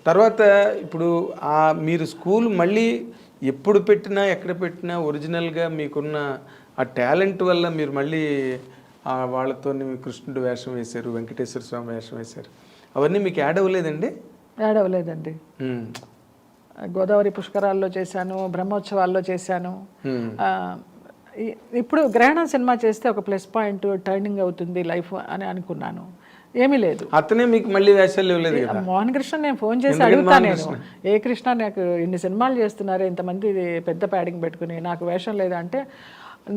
తర్వాత ఇప్పుడు మీరు స్కూల్ మళ్ళీ ఎప్పుడు పెట్టినా ఎక్కడ పెట్టినా ఒరిజినల్గా మీకున్న ఆ టాలెంట్ వల్ల మీరు మళ్ళీ వాళ్ళతో కృష్ణుడు వేషం వేశారు, వెంకటేశ్వర స్వామి వేషం వేశారు. అవన్నీ మీకు యాడ్ అవ్వలేదండి? యాడ్ అవ్వలేదండి. గోదావరి పుష్కరాల్లో చేశాను, బ్రహ్మోత్సవాల్లో చేశాను. ఇప్పుడు గ్రహణం సినిమా చేస్తే ఒక ప్లస్ పాయింట్, టర్నింగ్ అవుతుంది లైఫ్ అని అనుకున్నాను. ఏమీ లేదు. అతనే మీకు మళ్ళీ వేషాలు ఇవ్వలేదు? మోహన్ కృష్ణ నేను ఫోన్ చేసి అడుగుతాను, నేను ఏ కృష్ణ నాకు ఇన్ని సినిమాలు చేస్తున్నారు, ఇంతమంది పెద్ద ప్యాడింగ్ పెట్టుకుని నాకు వేషం లేదా అంటే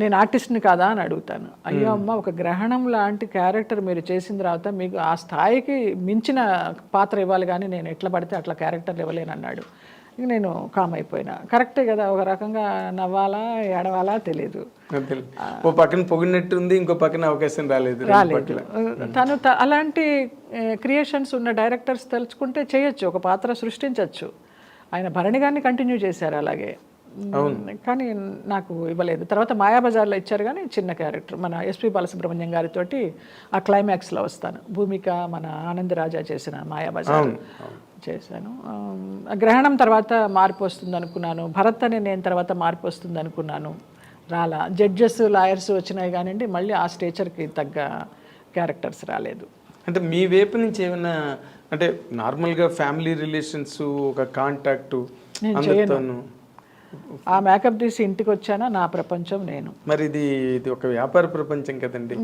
నేను ఆర్టిస్ట్ని కాదా అని అడుగుతాను. అయ్యో అమ్మ, ఒక గ్రహణం లాంటి క్యారెక్టర్ మీరు చేసిన తర్వాత మీకు ఆ స్థాయికి మించిన పాత్ర ఇవ్వాలి, కానీ నేను ఎట్లా పడితే అట్లా క్యారెక్టర్లు ఇవ్వలేను అన్నాడు. ఇక నేను కామ్ అయిపోయినా. కరెక్టే కదా, ఒక రకంగా నవ్వాలా ఏడవాలా తెలియదు. ఓ పక్కన పొగినట్టు ఉంది, ఇంకో పక్కన అవకాశం రాలేదు. తను అలాంటి క్రియేషన్స్ ఉన్న డైరెక్టర్స్ తలుచుకుంటే చేయొచ్చు, ఒక పాత్ర సృష్టించవచ్చు. ఆయన భరణి గారిని కంటిన్యూ చేశారు అలాగే, కానీ నాకు ఇవ్వలేదు. తర్వాత మాయాబజార్లో ఇచ్చారు, కానీ చిన్న క్యారెక్టర్. మన ఎస్పి బాలసుబ్రహ్మణ్యం గారితో ఆ క్లైమాక్స్లో వస్తాను. భూమిక మన ఆనందరాజా చేసిన మాయాబజార్ చేశాను. గ్రహణం తర్వాత మార్పు వస్తుంది అనుకున్నాను, భరత్ అనే నేను తర్వాత మార్పు వస్తుంది అనుకున్నాను, రాలా. జడ్జెస్ లాయర్స్ వచ్చినాయి కానివ్వండి, మళ్ళీ ఆ స్టేచర్కి తగ్గ క్యారెక్టర్స్ రాలేదు. అంటే మీ వైపు నుంచి ఏమైనా, అంటే నార్మల్గా ఫ్యామిలీ రిలేషన్స్, ఒక కాంటాక్టు అందరితోనూ ఆ మేకప్ తీసి ఇంటికి వచ్చానా, నా ప్రపంచం నేను. మరి ఇది ఒక వ్యాపార ప్రపంచం కదండి,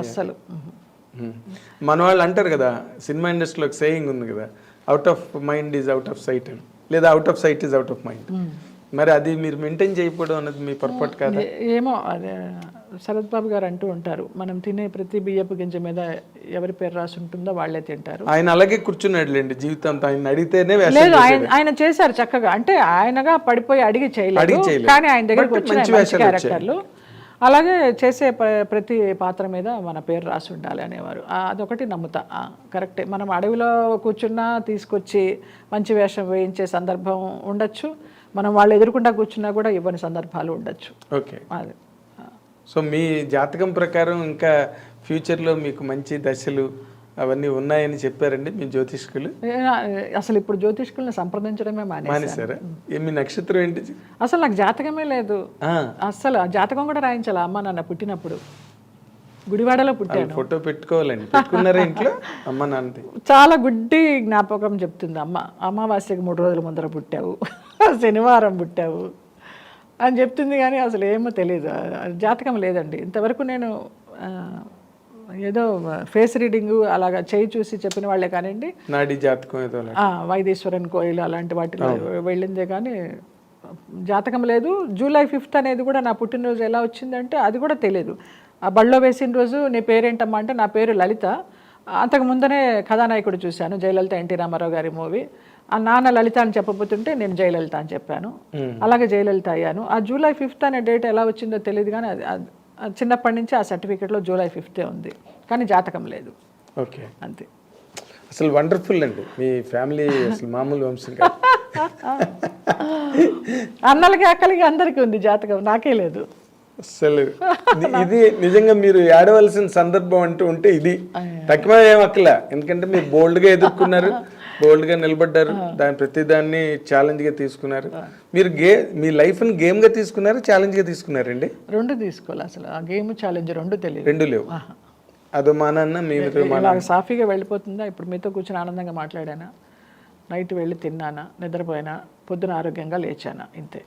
అసలు. మన వాళ్ళు అంటారు కదా, సినిమా ఇండస్ట్రీలో ఒక సేయింగ్ ఉంది కదా, out of mind is out of sight అని, లేదా out of sight is out of mind. మరి అది మీరు మెయింటైన్ చేయకపోవడం అన్నది మీ పొరపాటు కాదా? ఏమో, అదే శరత్ బాబు గారు అంటూ ఉంటారు, మనం తినే ప్రతి బియ్యపు గింజ మీద ఎవరి పేరు రాసి ఉంటుందో వాళ్ళే తింటారు. ఆయన అలాగే కూర్చున్నాడులేండి జీవితం, ఆయన అడిగితేనే. లేదు, ఆయన చేశారు చక్కగా, అంటే ఆయనగా పడిపోయి అడిగి చేయలేదు, కానీ ఆయన దగ్గరికి వచ్చిన క్యారెక్టర్లు. అలాగే చేసే ప్రతి పాత్ర మీద మన పేరు రాసి ఉండాలి అనేవారు. అదొకటి నమ్ముతా, కరెక్టే. మనం అడవిలో కూర్చున్నా తీసుకొచ్చి మంచి వేషం వేయించే సందర్భం ఉండొచ్చు, మనం వాళ్ళు ఎదుర్కొంటా కూర్చున్నా కూడా ఇవ్వని సందర్భాలు ఉండొచ్చు. ఓకే, అదే. సో మీ జాతకం ప్రకారం ఇంకా ఫ్యూచర్లో మీకు మంచి దశలు అవన్నీ ఉన్నాయని చెప్పారండి మీ జ్యోతిష్కులు? అసలు ఇప్పుడు జ్యోతిష్కుల్ని సంప్రదించడమే మానేశారా? మీ నక్షత్రం ఏంటి? అసలు నాకు జాతకమే లేదు అసలు. జాతకం కూడా రాయించాలి అమ్మ నాన్న పుట్టినప్పుడు. గుడివాడలో పుట్టాను. ఫోటో పెట్టుకోవాలండి, పెట్టుకున్నారా ఇంట్లో అమ్మ నాన్నది? చాలా గుడ్డి జ్ఞాపకం చెప్తుంది అమ్మ. అమావాస్యకి 3 రోజుల ముందర పుట్టావు, శనివారం పుట్టావు అని చెప్తుంది, కానీ అసలు ఏమో తెలియదు. జాతకం లేదండి ఇంతవరకు. నేను ఏదో ఫేస్ రీడింగ్ అలాగా చేయి చూసి చెప్పిన వాళ్ళే కానివ్వండి, నాడి జాతకం ఏదో వైదేశ్వరన్ కోయిల్ అలాంటి వాటిలో వెళ్ళిందే కానీ జాతకం లేదు. జూలై 5th అనేది కూడా నా పుట్టినరోజు ఎలా వచ్చిందంటే అది కూడా తెలియదు. ఆ బళ్ళో వేసిన రోజు నీ పేరేంటమ్మా అంటే నా పేరు లలిత. అంతకు ముందనే కథానాయకుడు చూశాను, జయలలిత, ఎన్టీ రామారావు గారి మూవీ. ఆ నాన్న లలిత అని చెప్పబోతుంటే నేను జయలలిత అని చెప్పాను, అలాగే జయలలిత అయ్యాను. ఆ జూలై 5th అనే డేట్ ఎలా వచ్చిందో తెలియదు, కానీ చిన్నప్పటి నుంచి ఆ సర్టిఫికేట్లో జూలై 5th ఉంది, కానీ జాతకం లేదు. ఓకే, అంతే. అసలు వండర్ఫుల్ అండి మీ ఫ్యామిలీ, అసలు మామూలు వంశం కాదు. అన్నలకి అక్కలకి అందరికీ ఉంది జాతకం, నాకే లేదు. అసలు ఇది నిజంగా మీరు ఏడవలసిన సందర్భం అంటూ ఉంటే ఇది తక్కువ ఏం అక్కల. ఎందుకంటే మీరు బోల్డ్గా ఎదుర్కొన్నారు, బోల్డ్గా నిలబడ్డారు, ప్రతిదాన్ని ఛాలెంజ్గా తీసుకున్నారు. మీరు మీ లైఫ్ని గేమ్గా తీసుకున్నారు, ఛాలెంజ్గా తీసుకున్నారండి? రెండు తీసుకోవాలి. అసలు ఆ గేమ్ ఛాలెంజ్ రెండు లేవు. అదో మానన్న మీతో సాఫీగా వెళ్ళిపోతుందా. ఇప్పుడు మీతో కూర్చొని ఆనందంగా మాట్లాడానా, నైట్ వెళ్ళి తిన్నానా, నిద్రపోయినా, పొద్దున ఆరోగ్యంగా లేచానా, ఇంతే.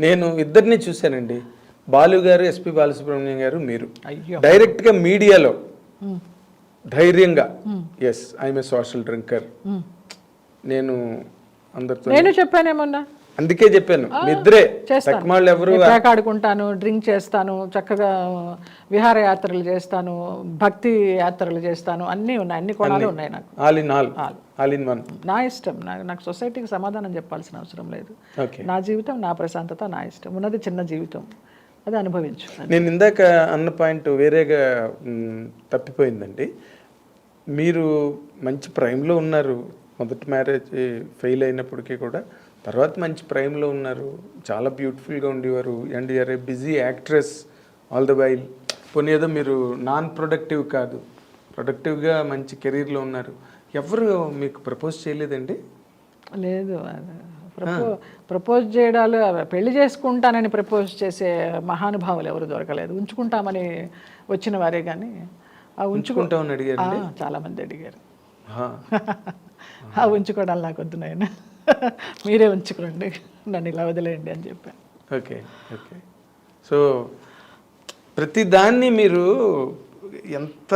నేను ఇద్దరిని చూశానండి, బాలు గారు, ఎస్పి బాలసుబ్రహ్మణ్యం గారు, మీరు డైరెక్ట్గా మీడియాలో ధైర్యంగా yes I'm a social drinker, నేను అందరితో చెప్పానేమన్నా, అందుకే చెప్పాను నిద్రే ఎవరు ఆడుకుంటాను, డ్రింక్ చేస్తాను, చక్కగా విహారయాత్రలు చేస్తాను, భక్తి యాత్రలు చేస్తాను, అన్నీ ఉన్నాయి, అన్ని కోణాలు ఉన్నాయి నాకు. All in one. నా ఇష్టం, నాకు సొసైటీకి సమాధానం చెప్పాల్సిన అవసరం లేదు. నా జీవితం, నా ప్రశాంతత, నా ఇష్టం. ఉన్నది చిన్న జీవితం, అది అనుభవించు. నేను ఇందాక అన్న పాయింట్ వేరేగా తప్పిపోయిందండి. మీరు మంచి ప్రైమ్లో ఉన్నారు, మొదటి మ్యారేజ్ ఫెయిల్ అయినప్పటికీ కూడా తర్వాత మంచి ప్రైమ్లో ఉన్నారు, చాలా బ్యూటిఫుల్గా ఉండేవారు, and you're a busy actress all the while. పోనీ ఏదో మీరు నాన్ ప్రొడక్టివ్ కాదు, ప్రొడక్టివ్గా మంచి కెరీర్లో ఉన్నారు. ఎవరు మీకు ప్రపోజ్ చేయలేదండి? లేదు, ప్రపోజ్ చేయడాలు పెళ్లి చేసుకుంటానని ప్రపోజ్ చేసే మహానుభావులు ఎవరు దొరకలేదు. ఉంచుకుంటామని వచ్చిన వారే కానీ ఉంచుకుంటామని అడిగారు చాలామంది అడిగారు. ఉంచుకోవడాలు నాకు వద్దు నాయన, మీరే ఉంచుకోండి, నన్ను ఇలా వదిలేయండి అని చెప్పాను. Okay okay. సో ప్రతి దాన్ని మీరు ఎంత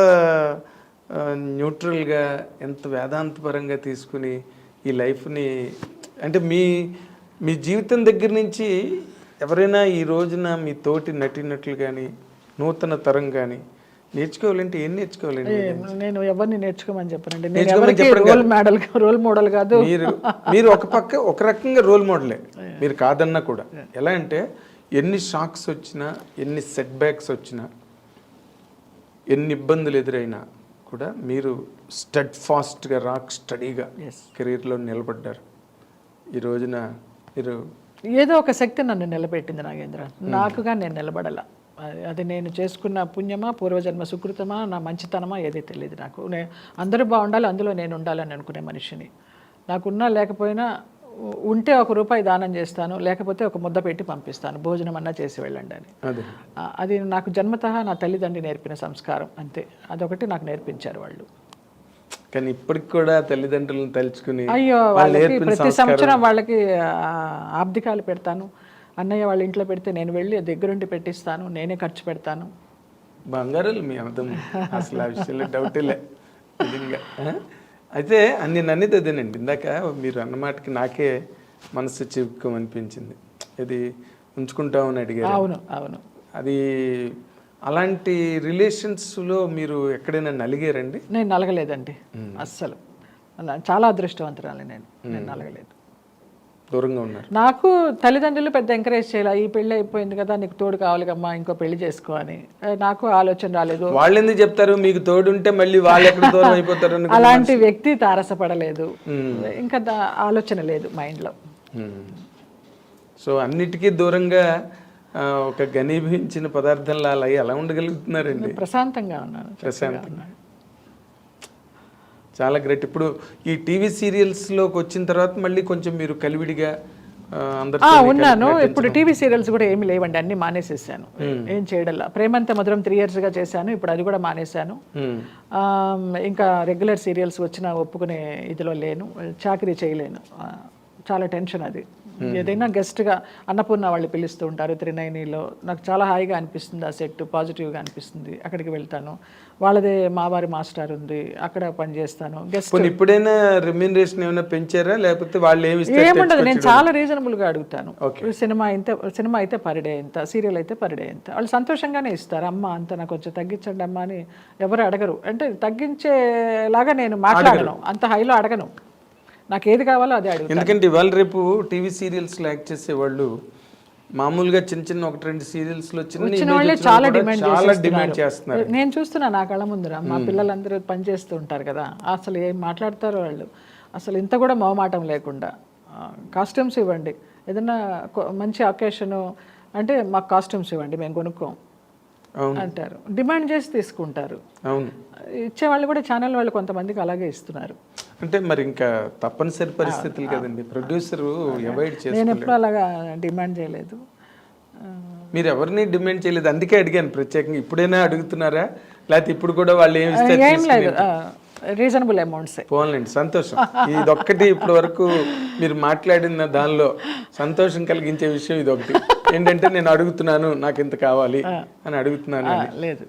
న్యూట్రల్గా, ఎంత వేదాంతపరంగా తీసుకుని ఈ లైఫ్ని, అంటే మీ జీవితం దగ్గర నుంచి ఎవరైనా ఈ రోజున మీ తోటి నటినట్లు కానీ నూతన తరం కానీ నేర్చుకోవాలంటే ఏం నేర్చుకోవాలండి? నేను ఎవరిని నేర్చుకోమని చెప్పనండి. నేను ఎవరికి రోల్ మోడల్ కాదు. మీరు ఒక రకంగా రోల్ మోడలే, మీరు కాదన్నా కూడా. ఎలా అంటే ఎన్ని షాక్స్ వచ్చినా, ఎన్ని సెట్ బ్యాక్స్ వచ్చినా, ఎన్ని ఇబ్బందులు ఎదురైనా కూడా మీరు స్టడ్ ఫాస్ట్గా, రాక్ స్టడీగా కెరీర్లో నిలబడ్డారు. ఈ రోజున మీరు ఏదో ఒక శక్తి నన్ను నిలబెట్టింది నాగేంద్ర. నాకుగా నేను నిలబడాల. అది నేను చేసుకున్న పుణ్యమా, పూర్వజన్మ సుకృతమా, నా మంచితనమా ఏదే తెలియదు నాకు. అందరూ బాగుండాలి, అందులో నేను ఉండాలని అనుకునే మనిషిని. నాకున్నా లేకపోయినా, ఉంటే ₹1 దానం చేస్తాను, లేకపోతే ఒక ముద్ద పెట్టి పంపిస్తాను, భోజనం అన్నా చేసి వెళ్ళండి అని. అది నాకు జన్మతః నా తల్లిదండ్రి నేర్పిన సంస్కారం, అంతే. అదొకటి నాకు నేర్పించారు వాళ్ళు. కానీ ఇప్పటికి కూడా తల్లిదండ్రులను తలుచుకుని, అయ్యో వాళ్ళకి ప్రతి సంవత్సరం వాళ్ళకి ఆబ్దికాలు పెడతాను. అన్నయ్య వాళ్ళ ఇంట్లో పెడితే నేను వెళ్ళి దగ్గరుండి పెట్టిస్తాను, నేనే ఖర్చు పెడతాను. బంగారాలు మీ అర్థం, అసలు ఆ విషయంలో డౌటేలే నిజంగా. అయితే నన్ను అదేనండి, ఇందాక మీరు అన్నమాటకి నాకే మనసు చిక్కుమనిపించింది. ఇది ఉంచుకుంటామని అడిగారు. అవును అవును. అది అలాంటి రిలేషన్స్లో మీరు ఎక్కడైనా నలిగారండి? నేను నలగలేదండి అస్సలు. చాలా అదృష్టవంతురాలి నేను నలగలేదు. దూరంగా ఉన్నారు. నాకు తల్లిదండ్రులు పెద్ద ఎంకరేజ్ చేయాలి. ఈ పెళ్ళి అయిపోయింది కదా, నీకు తోడు కావాలి కమ్మా, ఇంకో పెళ్లి చేసుకో అని. నాకు ఆలోచన రాలేదు. వాళ్ళు ఎందుకు చెప్తారు, మీకు తోడు ఉంటే మళ్ళీ వాళ్ళు ఎక్కడ దూరం అయిపోతారు? అలాంటి వ్యక్తి తారసపడలేదు, ఇంకా ఆలోచన లేదు మైండ్లో. సో అన్నిటికీ దూరంగా ఒక ఘనీభవించిన పదార్థంలా అలా ఎలా ఉండగలుగుతున్నారండి? ప్రశాంతంగా ఉన్నాను. ప్రశాంతంగా, చాలా గ్రేట్. ఇప్పుడు ఈ టీవీ సీరియల్స్లోకి వచ్చిన తర్వాత మళ్ళీ కొంచెం మీరు కలివిడిగా ఉన్నాను. ఇప్పుడు టీవీ సీరియల్స్ కూడా ఏమి లేవండి, అన్ని మానేసేసాను. ఏం చేయడల్లా. ప్రేమంత మధురం 3 yearsగా చేశాను, ఇప్పుడు అది కూడా మానేశాను. ఇంకా రెగ్యులర్ సీరియల్స్ వచ్చినా ఒప్పుకునే ఇదిలో లేను, చాకరీ చేయలేను. చాలా టెన్షన్ అది. ఏదైనా గెస్ట్గా అన్నపూర్ణ వాళ్ళు పిలుస్తూ ఉంటారు 390లో, నాకు చాలా హాయిగా అనిపిస్తుంది. ఆ సెట్ పాజిటివ్గా అనిపిస్తుంది, అక్కడికి వెళ్తాను. వాళ్ళదే మావారి మాస్టర్ ఉంది, అక్కడ పనిచేస్తాను. గెస్ట్ ఇప్పుడైనా రెమ్యూనరేషన్ ఏమైనా పెంచారా, లేకపోతే వాళ్ళు ఏముండదు, నేను చాలా రీజనబుల్గా అడుగుతాను. సినిమా అయితే పర్ డే ఎంత, సీరియల్ అయితే పర్ డే ఎంత, వాళ్ళు సంతోషంగానే ఇస్తారు. అమ్మ అంత నాకు కొంచెం తగ్గించండి అమ్మ అని ఎవరు అడగరు. అంటే తగ్గించేలాగా నేను మాట్లాడను, అంత హైలో అడగను. నాకు ఏది కావాలో అదే అడుగుతాను. ఎందుకంటే ఇవాళ రేపు టీవీ సీరియల్స్లో యాక్ట్ చేసేవాళ్ళు మామూలుగా చిన్న 1-2 సీరియల్స్లో వచ్చిన వాళ్ళే చాలా డిమాండ్ చేస్తున్నారు. నేను చూస్తున్నా నా కళ్ళ ముందర, మా పిల్లలందరూ పనిచేస్తూ ఉంటారు కదా, అసలు ఏం మాట్లాడతారో వాళ్ళు. అసలు ఇంత కూడా మొహమాటం లేకుండా కాస్ట్యూమ్స్ ఇవ్వండి, ఏదన్నా మంచి అకేషను అంటే మాకు కాస్ట్యూమ్స్ ఇవ్వండి, మేము కొనుక్కోం అంటారు. డిమాండ్ చేసి తీసుకుంటారు. అవును, ఇచ్చేవాళ్ళు కూడా ఛానల్ వాళ్ళు కొంతమందికి అలాగే ఇస్తున్నారు. అంటే మరి ఇంకా తప్పనిసరి పరిస్థితులు కదండి, ప్రొడ్యూసరు అవాయిడ్ చేస్తారు. నేను ఎప్పుడు అలాగా డిమాండ్ చేయలేదు. మీరు ఎవరిని డిమాండ్ చేయలేదు, అందుకే అడిగాను ప్రత్యేకంగా. ఇప్పుడైనా అడుగుతున్నారా, లేకపోతే ఇప్పుడు కూడా వాళ్ళు ఏం లేదు, రీజనబుల్ అమౌంట్స్. పోన్లేండి, సంతోషం. ఇదొక్కటి ఇప్పటి వరకు మీరు మాట్లాడిన దానిలో సంతోషం కలిగించే విషయం ఇదొకటి ఏంటంటే, నేను అడుగుతున్నాను నాకు ఇంత కావాలి అని అడుగుతున్నాను. లేదు.